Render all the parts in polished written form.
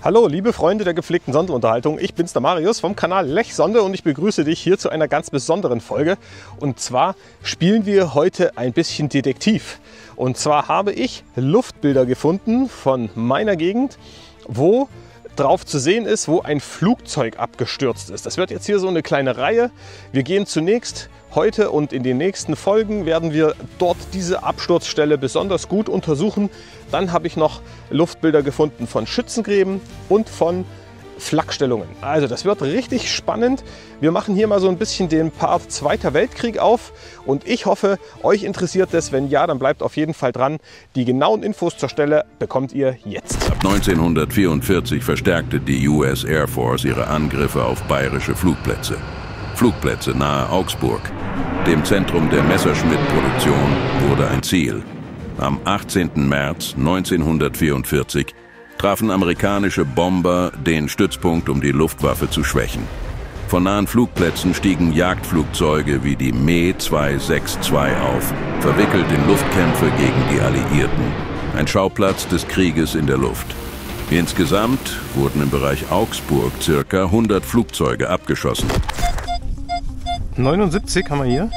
Hallo liebe Freunde der gepflegten Sonderunterhaltung, ich bin's der Marius vom Kanal Lechsonde und ich begrüße dich hier zu einer ganz besonderen Folge. Und zwar spielen wir heute ein bisschen Detektiv. Und zwar habe ich Luftbilder gefunden von meiner Gegend, wo drauf zu sehen ist, wo ein Flugzeug abgestürzt ist. Das wird jetzt hier so eine kleine Reihe. Wir gehen zunächst heute und in den nächsten Folgen werden wir dort diese Absturzstelle besonders gut untersuchen. Dann habe ich noch Luftbilder gefunden von Schützengräben und von Flakstellungen. Also das wird richtig spannend. Wir machen hier mal so ein bisschen den Part Zweiter Weltkrieg auf und ich hoffe, euch interessiert es. Wenn ja, dann bleibt auf jeden Fall dran. Die genauen Infos zur Stelle bekommt ihr jetzt. Ab 1944 verstärkte die US Air Force ihre Angriffe auf bayerische Flugplätze. Flugplätze nahe Augsburg, dem Zentrum der Messerschmitt-Produktion, wurde ein Ziel. Am 18. März 1944 trafen amerikanische Bomber den Stützpunkt, um die Luftwaffe zu schwächen. Von nahen Flugplätzen stiegen Jagdflugzeuge wie die Me-262 auf, verwickelt in Luftkämpfe gegen die Alliierten. Ein Schauplatz des Krieges in der Luft. Insgesamt wurden im Bereich Augsburg ca. 100 Flugzeuge abgeschossen. 79 haben wir hier.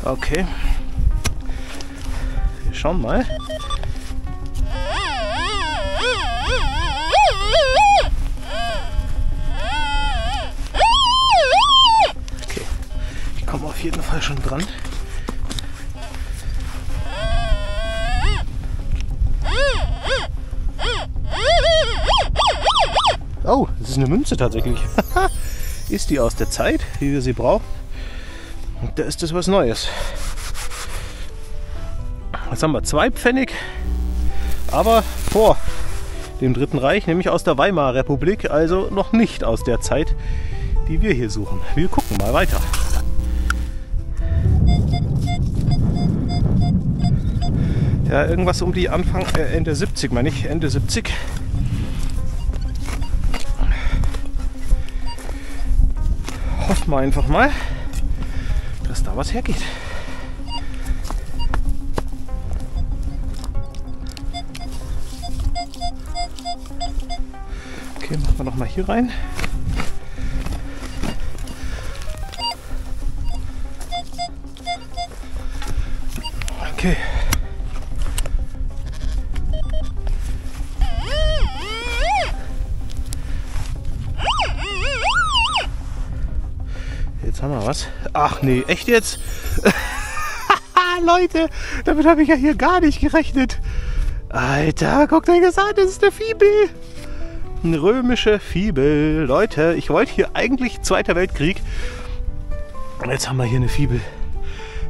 Okay, wir schauen mal. Okay, ich komme auf jeden Fall schon dran. Oh, das ist eine Münze tatsächlich. Ist die aus der Zeit, wie wir sie brauchen? Da ist das was Neues. Jetzt haben wir 2 Pfennig, aber vor dem Dritten Reich, nämlich aus der Weimarer Republik, also noch nicht aus der Zeit, die wir hier suchen. Wir gucken mal weiter. Ja, irgendwas um die Ende 70, meine ich, Ende 70. Hoffen wir einfach mal, dass da was hergeht. Okay, machen wir noch mal hier rein. Okay. Jetzt haben wir was. Ach nee, echt jetzt? Leute, damit habe ich ja hier gar nicht gerechnet. Alter, guckt euch das an, das ist eine Fibel. Eine römische Fibel. Leute, ich wollte hier eigentlich Zweiter Weltkrieg. Und jetzt haben wir hier eine Fibel.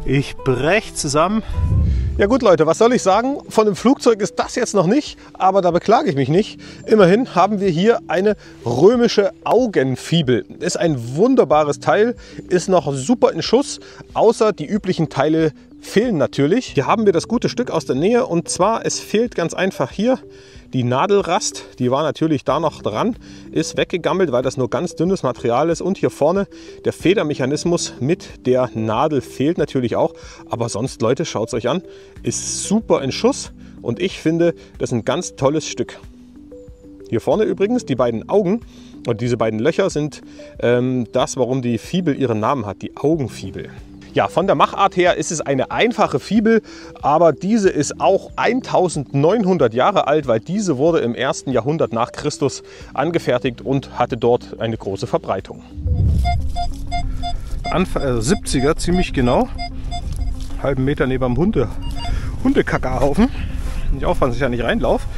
Ich brech zusammen. Ja gut Leute, was soll ich sagen? Von dem Flugzeug ist das jetzt noch nicht, aber da beklage ich mich nicht. Immerhin haben wir hier eine römische Augenfibel. Ist ein wunderbares Teil, ist noch super in Schuss, außer die üblichen Teile fehlen natürlich. Hier haben wir das gute Stück aus der Nähe und zwar, es fehlt ganz einfach hier die Nadelrast. Die war natürlich da noch dran, ist weggegammelt, weil das nur ganz dünnes Material ist. Und hier vorne der Federmechanismus mit der Nadel fehlt natürlich auch. Aber sonst, Leute, schaut es euch an, ist super in Schuss und ich finde, das ist ein ganz tolles Stück. Hier vorne übrigens die beiden Augen und diese beiden Löcher sind das, warum die Fibel ihren Namen hat, die Augenfibel. Ja, von der Machart her ist es eine einfache Fibel, aber diese ist auch 1900 Jahre alt, weil diese wurde im 1. Jahrhundert nach Christus angefertigt und hatte dort eine große Verbreitung. Anfang 70er, ziemlich genau. Halben Meter neben dem Hundekackerhaufen. Nicht aufpassen, dass ich da nicht reinlaufe.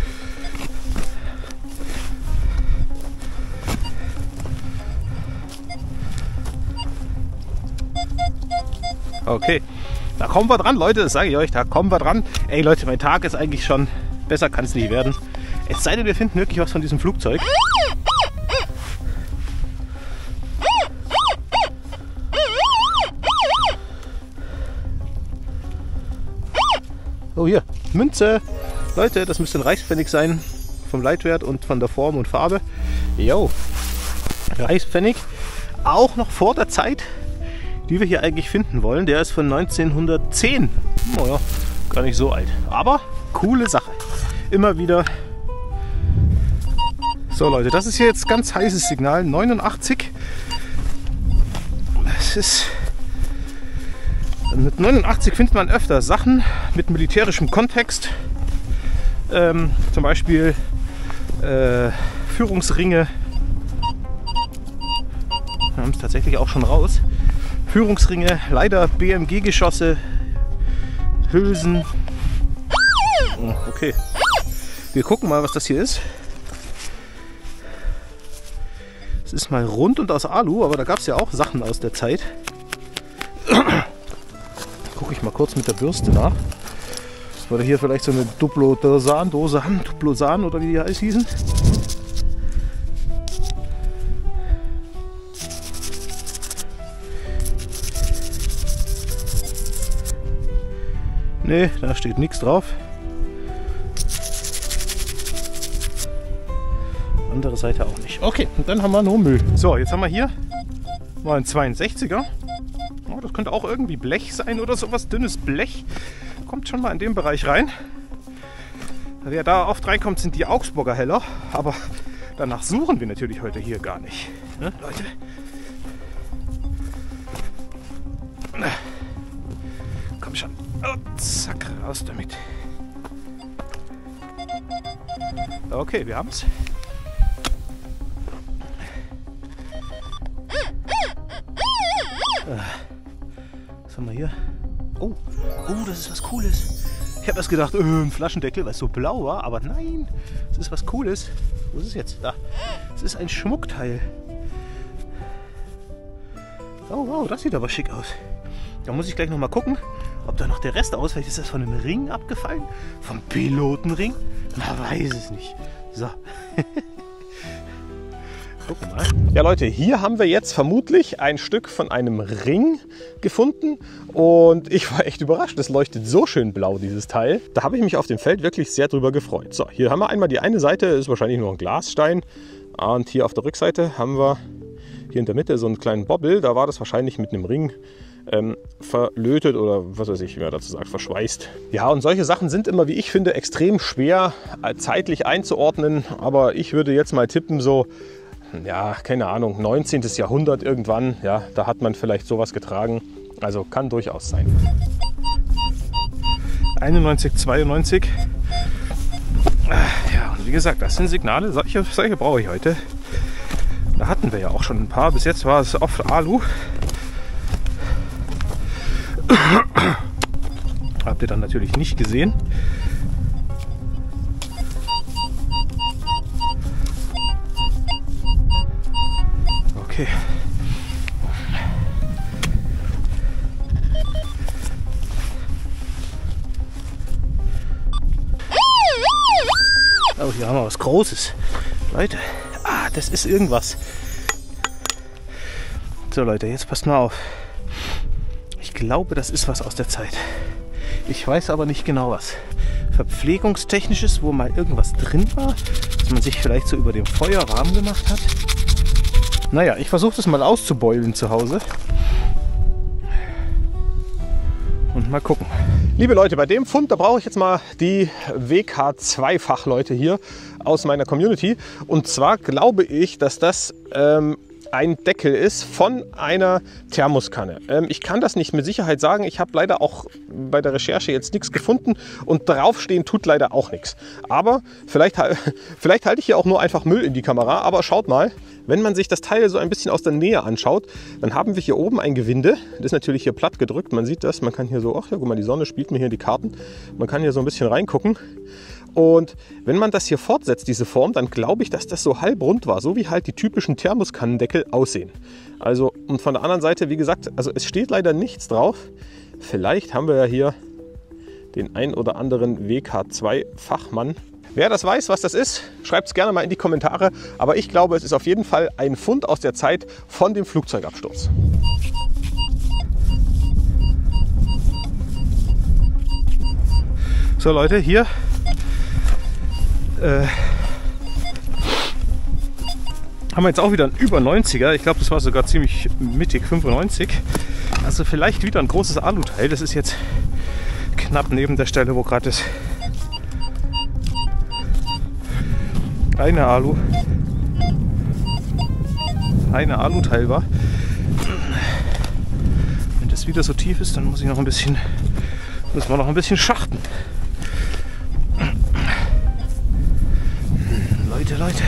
Okay, da kommen wir dran, Leute, das sage ich euch, da kommen wir dran. Ey Leute, mein Tag ist eigentlich schon, besser kann es nicht werden. Es sei denn, wir finden wirklich was von diesem Flugzeug. Oh, hier, Münze. Leute, das müsste ein Reichspfennig sein. vom Leitwert und von der Form und Farbe. Jo, Reichspfennig, auch noch vor der Zeit, die wir hier eigentlich finden wollen. Der ist von 1910. Naja, gar nicht so alt, aber coole Sache. Immer wieder. So Leute, das ist hier jetzt ganz heißes Signal, 89. Das ist... Mit 89 findet man öfter Sachen mit militärischem Kontext. Zum Beispiel Führungsringe. Wir haben es tatsächlich auch schon raus. Führungsringe, leider BMG-Geschosse, Hülsen. Okay, wir gucken mal, was das hier ist. Es ist mal rund und aus Alu, aber da gab es ja auch Sachen aus der Zeit. Gucke ich mal kurz mit der Bürste nach. Oder hier vielleicht so eine Duplosan-Dose haben, Duplosan oder wie die heißt hießen. Ne, da steht nichts drauf. Andere Seite auch nicht. Okay, und dann haben wir nur Müll. So, jetzt haben wir hier mal ein 62er. Oh, das könnte auch irgendwie Blech sein oder sowas. Dünnes Blech. Kommt schon mal in den Bereich rein. Wer da oft reinkommt, sind die Augsburger Heller. Aber danach suchen wir natürlich heute hier gar nicht. Ne, Leute? Komm schon. Oh, zack, raus damit. Okay, wir haben es. Was haben wir hier? Oh, das ist was Cooles. Ich habe erst gedacht, ein Flaschendeckel, weil es so blau war, aber nein, es ist was Cooles. Wo ist es jetzt? Da. Es ist ein Schmuckteil. Oh, wow, das sieht aber schick aus. Da muss ich gleich noch mal gucken, ob da noch der Rest aus. Vielleicht ist das von einem Ring abgefallen? Vom Pilotenring? Man weiß es nicht. So. Gucken mal. Ja Leute, hier haben wir jetzt vermutlich ein Stück von einem Ring gefunden und ich war echt überrascht. Es leuchtet so schön blau, dieses Teil. Da habe ich mich auf dem Feld wirklich sehr drüber gefreut. So, hier haben wir einmal die eine Seite, ist wahrscheinlich nur ein Glasstein, und hier auf der Rückseite haben wir hier in der Mitte so einen kleinen Bobbel. Da war das wahrscheinlich mit einem Ring verlötet oder was weiß ich, wie man dazu sagt, verschweißt. Ja, und solche Sachen sind immer, wie ich finde, extrem schwer zeitlich einzuordnen, aber ich würde jetzt mal tippen, so, ja, keine Ahnung, 19. Jahrhundert irgendwann, ja, da hat man vielleicht sowas getragen, also kann durchaus sein. 91, 92. Ja, und wie gesagt, das sind Signale, solche brauche ich heute. Da hatten wir ja auch schon ein paar, bis jetzt war es oft Alu. Habt ihr dann natürlich nicht gesehen. Okay. Oh, hier haben wir was Großes. Leute, das ist irgendwas. So Leute, jetzt passt mal auf. Ich glaube, das ist was aus der Zeit. Ich weiß aber nicht genau was. Verpflegungstechnisches, wo mal irgendwas drin war, dass man sich vielleicht so über dem Feuer warm gemacht hat. Naja, ich versuche das mal auszubeulen zu Hause. Und mal gucken. Liebe Leute, bei dem Fund, da brauche ich jetzt mal die WK2-Fachleute hier aus meiner Community. Und zwar glaube ich, dass das ein Deckel ist von einer Thermoskanne. Ich kann das nicht mit Sicherheit sagen. Ich habe leider auch bei der Recherche jetzt nichts gefunden und draufstehen tut leider auch nichts. Aber vielleicht halte ich hier auch nur einfach Müll in die Kamera. Aber schaut mal, wenn man sich das Teil so ein bisschen aus der Nähe anschaut, dann haben wir hier oben ein Gewinde. Das ist natürlich hier platt gedrückt. Man sieht das. Man kann hier so, ach ja, guck mal, die Sonne spielt mir hier die Karten. Man kann hier so ein bisschen reingucken. Und wenn man das hier fortsetzt, diese Form, dann glaube ich, dass das so halbrund war, so wie halt die typischen Thermoskannendeckel aussehen. Also, und von der anderen Seite, wie gesagt, also es steht leider nichts drauf. Vielleicht haben wir ja hier den ein oder anderen WK2-Fachmann. Wer das weiß, was das ist, schreibt es gerne mal in die Kommentare. Aber ich glaube, es ist auf jeden Fall ein Fund aus der Zeit von dem Flugzeugabsturz. So Leute, hier Haben wir jetzt auch wieder einen über 90er. Ich glaube, das war sogar ziemlich mittig, 95. Also vielleicht wieder ein großes Aluteil. Das ist jetzt knapp neben der Stelle, wo gerade das eine Aluteil war. Wenn das wieder so tief ist, dann müssen wir noch ein bisschen schachten. Leute,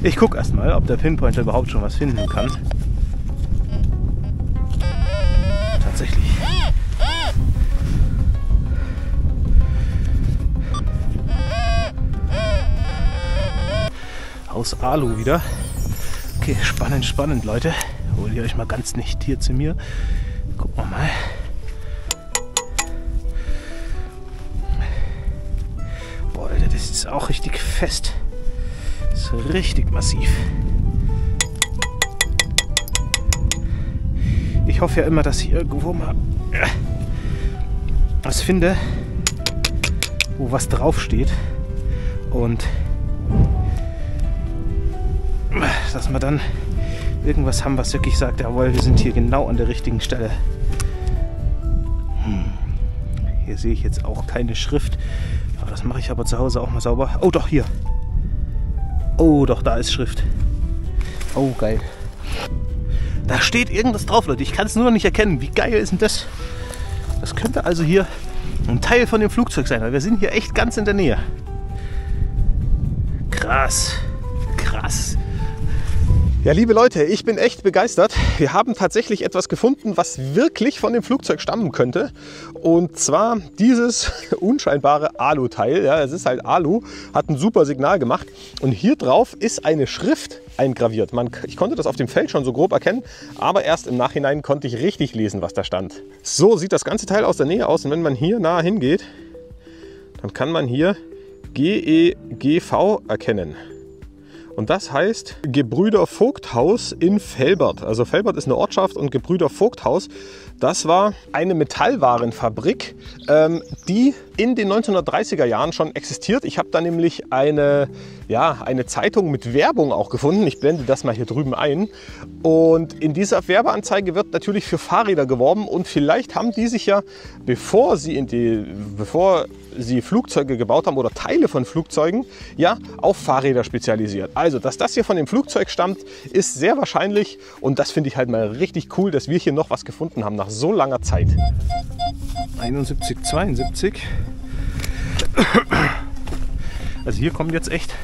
ich gucke erstmal, ob der Pinpointer überhaupt schon was finden kann. Tatsächlich. Aus Alu wieder. Okay, spannend, Leute. Holt ihr euch mal ganz nicht hier zu mir. Gucken wir mal. Boah, Alter, das ist auch richtig fest. Das ist richtig massiv. Ich hoffe ja immer, dass ich irgendwo mal was finde, wo was draufsteht. Und dass wir dann irgendwas haben, was wirklich sagt, jawohl, wir sind hier genau an der richtigen Stelle. Hier sehe ich jetzt auch keine Schrift. Ja, das mache ich aber zu Hause auch mal sauber. Oh doch, hier. Oh doch, da ist Schrift. Oh, geil. Da steht irgendwas drauf, Leute. Ich kann es nur noch nicht erkennen. Wie geil ist denn das? Das könnte also hier ein Teil von dem Flugzeug sein, weil wir sind hier echt ganz in der Nähe. Krass. Ja, liebe Leute, ich bin echt begeistert. Wir haben tatsächlich etwas gefunden, was wirklich von dem Flugzeug stammen könnte. Und zwar dieses unscheinbare Aluteil. Ja, es ist halt Alu, hat ein super Signal gemacht. Und hier drauf ist eine Schrift eingraviert. Ich konnte das auf dem Feld schon so grob erkennen, aber erst im Nachhinein konnte ich richtig lesen, was da stand. So sieht das ganze Teil aus der Nähe aus. Und wenn man hier nah hingeht, dann kann man hier GEGV erkennen. Und das heißt Gebrüder Vogthaus in Velbert. Also Velbert ist eine Ortschaft und Gebrüder Vogthaus, das war eine Metallwarenfabrik, die in den 1930er Jahren schon existiert. Ich habe da nämlich eine Zeitung mit Werbung auch gefunden. Ich blende das mal hier drüben ein. Und in dieser Werbeanzeige wird natürlich für Fahrräder geworben. Und vielleicht haben die sich ja, bevor sie Flugzeuge gebaut haben oder Teile von Flugzeugen, ja, auf Fahrräder spezialisiert. Also, dass das hier von dem Flugzeug stammt, ist sehr wahrscheinlich. Und das finde ich halt mal richtig cool, dass wir hier noch was gefunden haben nach so langer Zeit. 71, 72. Also hier kommen jetzt echt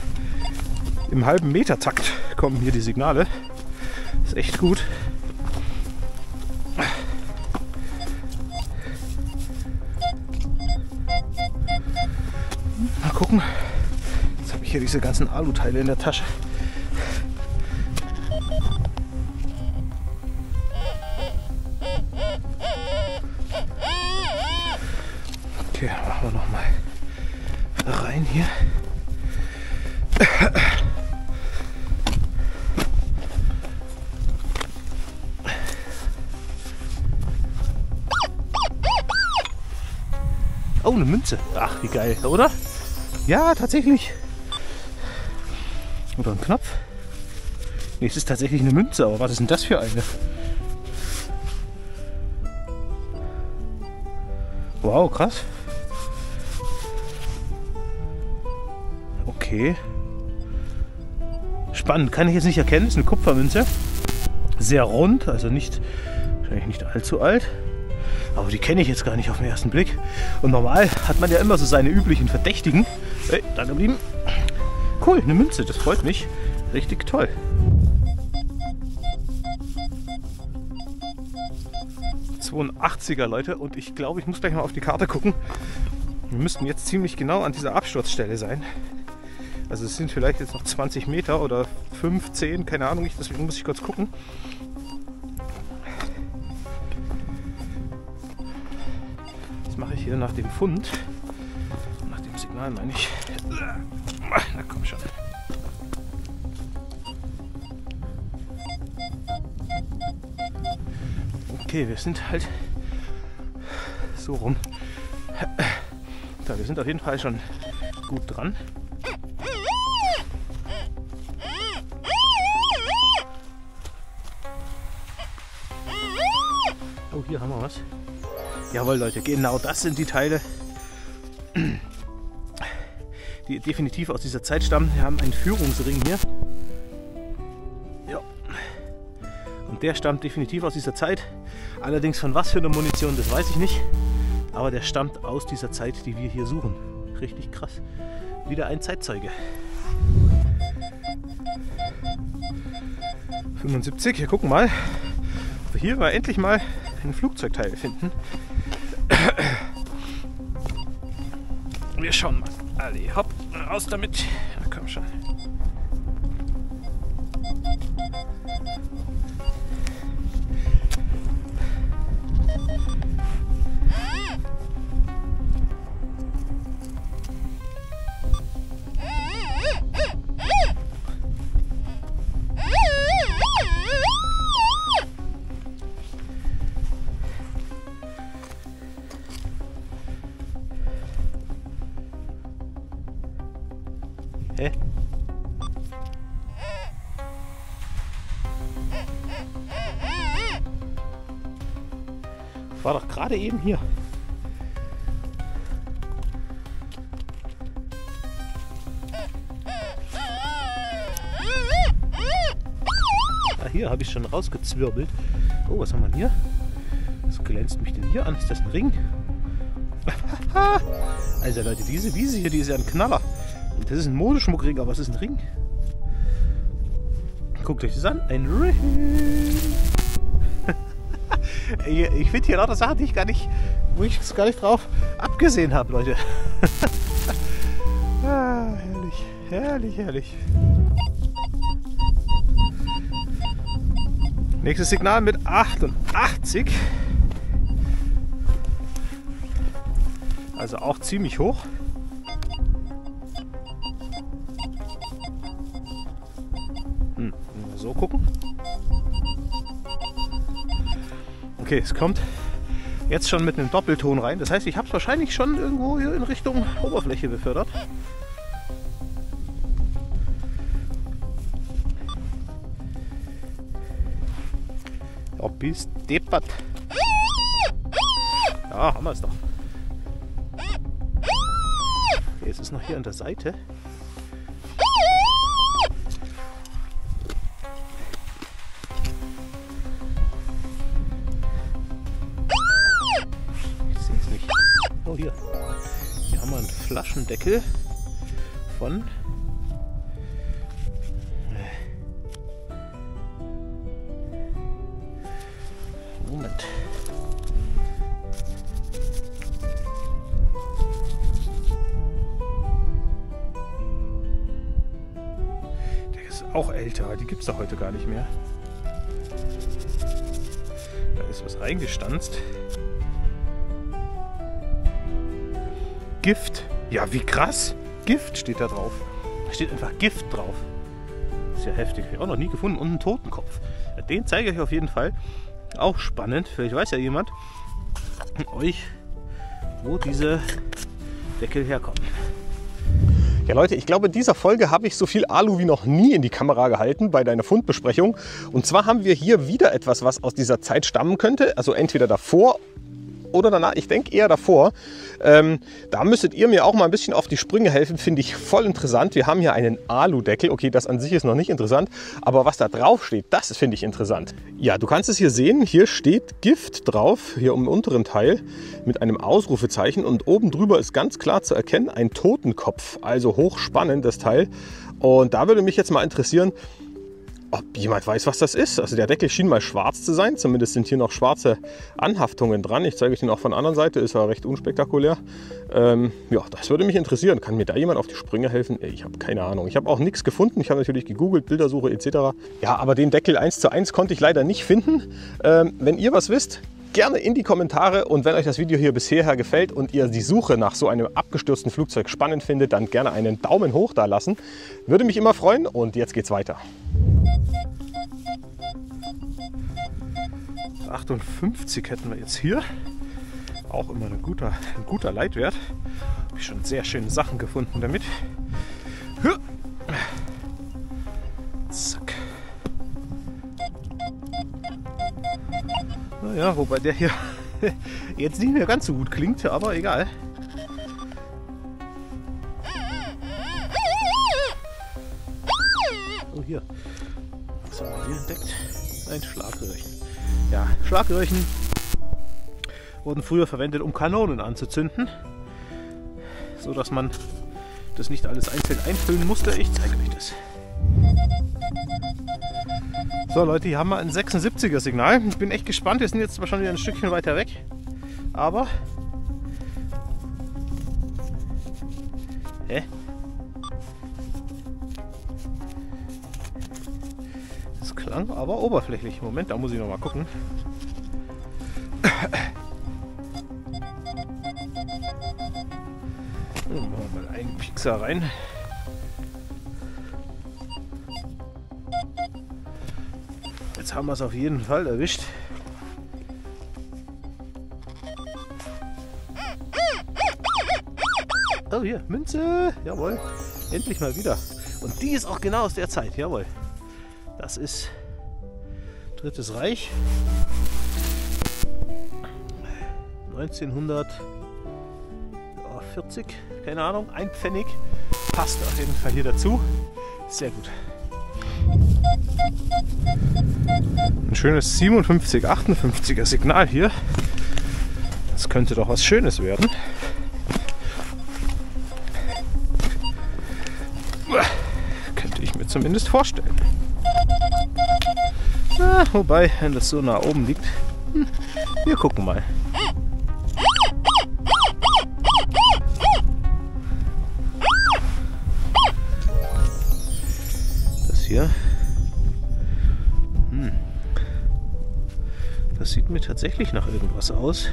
im halben Meter Takt kommen hier die Signale. Das ist echt gut. Mal gucken. Jetzt habe ich hier diese ganzen Aluteile in der Tasche. Okay, machen wir noch mal rein hier. Oh, eine Münze. Ach, wie geil, oder? Ja, tatsächlich. Oder ein Knopf. Nee, es ist tatsächlich eine Münze, aber was ist denn das für eine? Wow, krass. Okay. Spannend, kann ich jetzt nicht erkennen. Das ist eine Kupfermünze. Sehr rund, also wahrscheinlich nicht allzu alt. Aber die kenne ich jetzt gar nicht auf den ersten Blick. Und normal hat man ja immer so seine üblichen Verdächtigen. Hey, da geblieben. Cool, eine Münze, das freut mich. Richtig toll. ...82er, Leute. Und ich glaube, ich muss gleich mal auf die Karte gucken. Wir müssten jetzt ziemlich genau an dieser Absturzstelle sein. Also es sind vielleicht jetzt noch 20 Meter oder 15, keine Ahnung, deswegen muss ich kurz gucken. Das mache ich hier nach dem Fund. Nach dem Signal meine ich. Na komm schon. Okay, wir sind halt so rum. Da, wir sind auf jeden Fall schon gut dran. hier haben wir was. Jawohl, Leute, genau das sind die Teile, die definitiv aus dieser Zeit stammen. Wir haben einen Führungsring hier. Ja. Und der stammt definitiv aus dieser Zeit. Allerdings von was für einer Munition, das weiß ich nicht. Aber der stammt aus dieser Zeit, die wir hier suchen. Richtig krass. Wieder ein Zeitzeuge. 75, wir gucken mal, ob wir hier mal endlich mal ein Flugzeugteil finden. Wir schauen mal. Alle, hopp, raus damit. Ja, komm schon. Hä? War doch gerade eben hier. Ah, hier habe ich schon rausgezwirbelt. Oh, was haben wir hier? Was glänzt mich denn hier an? Ist das ein Ring? Also Leute, diese Wiese hier, die ist ja ein Knaller. Das ist ein Modeschmuckring, aber es ist ein Ring. Guckt euch das an. Ein Ring. Ich finde hier lauter Sachen, die ich gar nicht, wo ich gar nicht drauf abgesehen habe, Leute. Ah, herrlich, herrlich, herrlich. Nächstes Signal mit 88. Also auch ziemlich hoch. So gucken. Okay, es kommt jetzt schon mit einem Doppelton rein. Das heißt, ich habe es wahrscheinlich schon irgendwo hier in Richtung Oberfläche befördert. Ja, bist deppert. Ja, haben wir es doch. Okay, es ist noch hier an der Seite. Oh, hier. Hier haben wir einen Flaschendeckel von Moment. Der ist auch älter, die gibt es da heute gar nicht mehr. Da ist was reingestanzt. Gift. Ja, wie krass. Gift steht da drauf. Da steht einfach Gift drauf. Ist ja heftig. Habe ich auch noch nie gefunden. Und einen Totenkopf. Den zeige ich euch auf jeden Fall. Auch spannend. Vielleicht weiß ja jemand von euch, wo diese Deckel herkommen. Ja Leute, ich glaube, in dieser Folge habe ich so viel Alu wie noch nie in die Kamera gehalten bei deiner Fundbesprechung. Und zwar haben wir hier wieder etwas, was aus dieser Zeit stammen könnte. Also entweder davor oder danach, ich denke eher davor. Da müsstet ihr mir auch mal ein bisschen auf die Sprünge helfen, finde ich voll interessant. Wir haben hier einen Aludeckel, okay, das an sich ist noch nicht interessant, aber was da drauf steht, das finde ich interessant. Ja, du kannst es hier sehen, hier steht Gift drauf, hier im unteren Teil mit einem Ausrufezeichen und oben drüber ist ganz klar zu erkennen ein Totenkopf, also hochspannend das Teil. Und da würde mich jetzt mal interessieren, ob jemand weiß, was das ist. Also der Deckel schien mal schwarz zu sein. Zumindest sind hier noch schwarze Anhaftungen dran. Ich zeige euch den auch von der anderen Seite. Ist ja recht unspektakulär. Ja, das würde mich interessieren. Kann mir da jemand auf die Sprünge helfen? Ich habe keine Ahnung. Ich habe auch nichts gefunden. Ich habe natürlich gegoogelt, Bildersuche etc. Ja, aber den Deckel 1:1 konnte ich leider nicht finden. Wenn ihr was wisst, gerne in die Kommentare, und wenn euch das Video hier bisher gefällt und ihr die Suche nach so einem abgestürzten Flugzeug spannend findet, dann gerne einen Daumen hoch da lassen. Würde mich immer freuen, und jetzt geht's weiter. 58 hätten wir jetzt hier. Auch immer ein guter Leitwert. Habe ich schon sehr schöne Sachen gefunden damit. Zack. Naja, wobei der hier jetzt nicht mehr ganz so gut klingt, aber egal. Oh, hier. Was haben wir hier entdeckt? Ein Schlagröhrchen. Ja, Schlagröhrchen wurden früher verwendet, um Kanonen anzuzünden, so dass man das nicht alles einzeln einfüllen musste. Ich zeige euch das. So Leute, hier haben wir ein 76er Signal. Ich bin echt gespannt, wir sind jetzt zwar schon wieder ein Stückchen weiter weg, aber das klang aber oberflächlich. Moment, da muss ich noch mal gucken. Machen wir mal einen Piekser rein. Jetzt haben wir es auf jeden Fall erwischt. Oh, hier, Münze. Jawohl. Endlich mal wieder. Und die ist auch genau aus der Zeit. Jawohl. Das ist Drittes Reich. 1940. Keine Ahnung. 1 Pfennig. Passt auf jeden Fall hier dazu. Sehr gut. Ein schönes 57, 58er Signal hier. Das könnte doch was Schönes werden. Könnte ich mir zumindest vorstellen. Wobei, wenn das so nah oben liegt, wir gucken mal. Das hier. Das sieht mir tatsächlich nach irgendwas aus.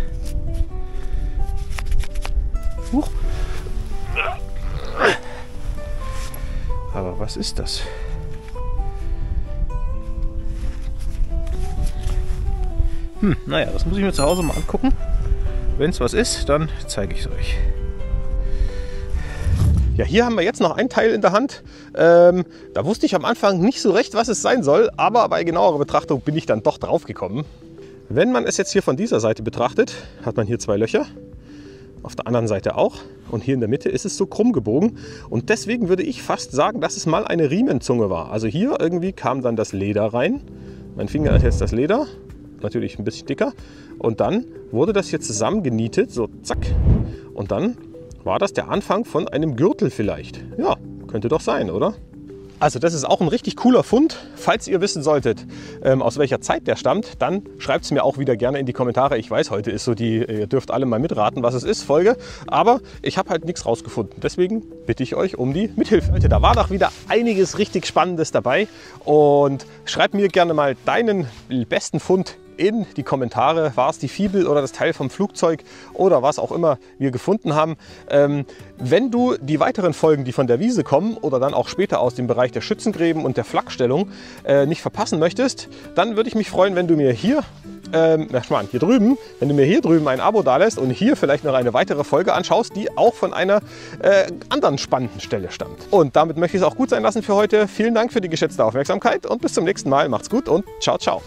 Huch. Aber was ist das? Naja, das muss ich mir zu Hause mal angucken. Wenn es was ist, dann zeige ich es euch. Ja, hier haben wir jetzt noch ein Teil in der Hand. Da wusste ich am Anfang nicht so recht, was es sein soll, aber bei genauerer Betrachtung bin ich dann doch drauf gekommen. Wenn man es jetzt hier von dieser Seite betrachtet, hat man hier 2 Löcher. Auf der anderen Seite auch. Und hier in der Mitte ist es so krumm gebogen. Und deswegen würde ich fast sagen, dass es mal eine Riemenzunge war. Also hier irgendwie kam dann das Leder rein. Mein Finger hat jetzt das Leder. Natürlich ein bisschen dicker. Und dann wurde das hier zusammengenietet. So zack. Und dann war das der Anfang von einem Gürtel vielleicht. Ja, könnte doch sein, oder? Also das ist auch ein richtig cooler Fund. Falls ihr wissen solltet, aus welcher Zeit der stammt, dann schreibt es mir auch wieder gerne in die Kommentare. Ich weiß, heute ist so die, ihr dürft alle mal mitraten, was es ist, Folge. Aber ich habe halt nichts rausgefunden. Deswegen bitte ich euch um die Mithilfe. Leute, da war doch wieder einiges richtig Spannendes dabei. Und schreibt mir gerne mal deinen besten Fund in die Kommentare. War es die Fibel oder das Teil vom Flugzeug oder was auch immer wir gefunden haben. Wenn du die weiteren Folgen, die von der Wiese kommen oder dann auch später aus dem Bereich der Schützengräben und der Flakstellung nicht verpassen möchtest, dann würde ich mich freuen, wenn du mir hier, hier drüben, wenn du mir hier drüben ein Abo dalässt und hier vielleicht noch eine weitere Folge anschaust, die auch von einer anderen spannenden Stelle stammt. Und damit möchte ich es auch gut sein lassen für heute. Vielen Dank für die geschätzte Aufmerksamkeit und bis zum nächsten Mal. Macht's gut und ciao, ciao.